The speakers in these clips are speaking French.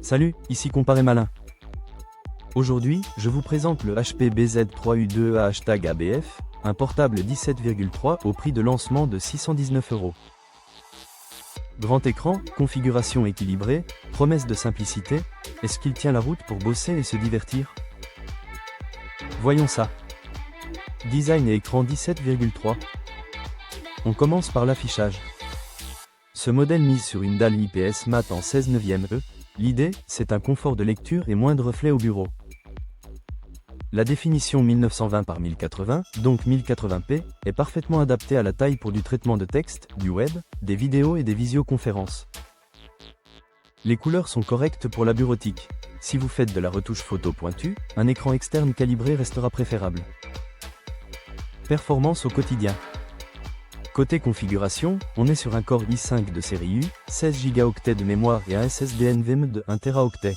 Salut, ici Comparé Malin. Aujourd'hui, je vous présente le HP BZ3U2A #ABF, un portable 17,3 au prix de lancement de 619 €. Grand écran, configuration équilibrée, promesse de simplicité, est-ce qu'il tient la route pour bosser et se divertir? Voyons ça. Design et écran 17,3. On commence par l'affichage. Ce modèle mise sur une dalle IPS mat en 16/9. L'idée, c'est un confort de lecture et moins de reflets au bureau. La définition 1920 par 1080, donc 1080p, est parfaitement adaptée à la taille pour du traitement de texte, du web, des vidéos et des visioconférences. Les couleurs sont correctes pour la bureautique. Si vous faites de la retouche photo pointue, un écran externe calibré restera préférable. Performance au quotidien. Côté configuration, on est sur un Core i5 de série U, 16 Go de mémoire et un SSD NVMe de 1 Teraoctet.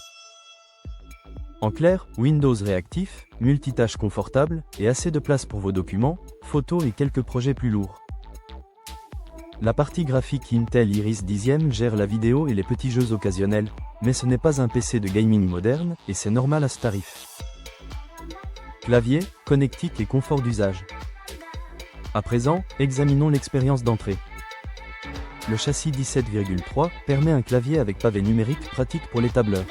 En clair, Windows réactif, multitâche confortable, et assez de place pour vos documents, photos et quelques projets plus lourds. La partie graphique Intel Iris 10e gère la vidéo et les petits jeux occasionnels, mais ce n'est pas un PC de gaming moderne, et c'est normal à ce tarif. Clavier, connectique et confort d'usage. À présent, examinons l'expérience d'entrée. Le châssis 17,3 permet un clavier avec pavé numérique pratique pour les tableurs.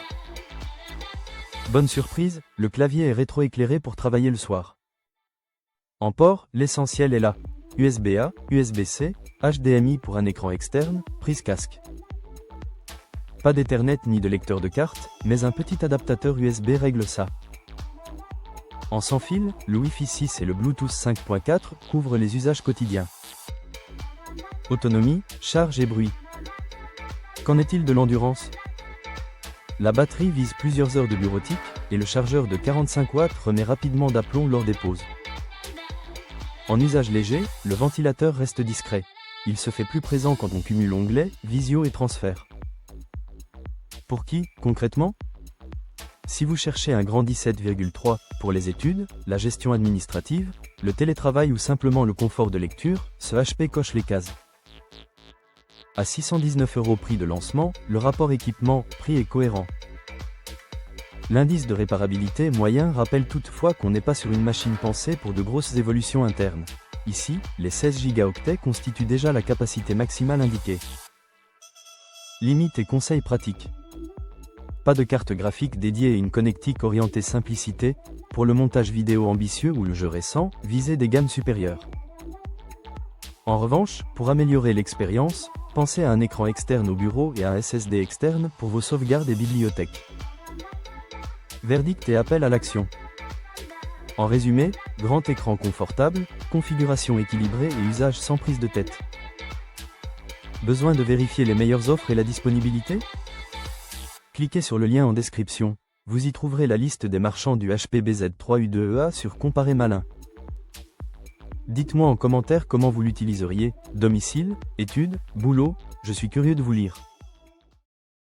Bonne surprise, le clavier est rétroéclairé pour travailler le soir. En port, l'essentiel est là. USB-A, USB-C, HDMI pour un écran externe, prise casque. Pas d'Ethernet ni de lecteur de carte, mais un petit adaptateur USB règle ça. En sans fil, le Wi-Fi 6 et le Bluetooth 5.4 couvrent les usages quotidiens. Autonomie, charge et bruit. Qu'en est-il de l'endurance? La batterie vise plusieurs heures de bureautique, et le chargeur de 45 watts remet rapidement d'aplomb lors des pauses. En usage léger, le ventilateur reste discret. Il se fait plus présent quand on cumule onglets, visio et transfert. Pour qui, concrètement? Si vous cherchez un grand 17,3 pour les études, la gestion administrative, le télétravail ou simplement le confort de lecture, ce HP coche les cases. À 619 € prix de lancement, le rapport équipement-prix est cohérent. L'indice de réparabilité moyen rappelle toutefois qu'on n'est pas sur une machine pensée pour de grosses évolutions internes. Ici, les 16 Go constituent déjà la capacité maximale indiquée. Limites et conseils pratiques. Pas de carte graphique dédiée et une connectique orientée simplicité, pour le montage vidéo ambitieux ou le jeu récent, visez des gammes supérieures. En revanche, pour améliorer l'expérience, pensez à un écran externe au bureau et à un SSD externe pour vos sauvegardes et bibliothèques. Verdict et appel à l'action. En résumé, grand écran confortable, configuration équilibrée et usage sans prise de tête. Besoin de vérifier les meilleures offres et la disponibilité? Cliquez sur le lien en description, vous y trouverez la liste des marchands du HP BZ3U2A sur Comparé Malin. Dites-moi en commentaire comment vous l'utiliseriez, domicile, études, boulot, je suis curieux de vous lire.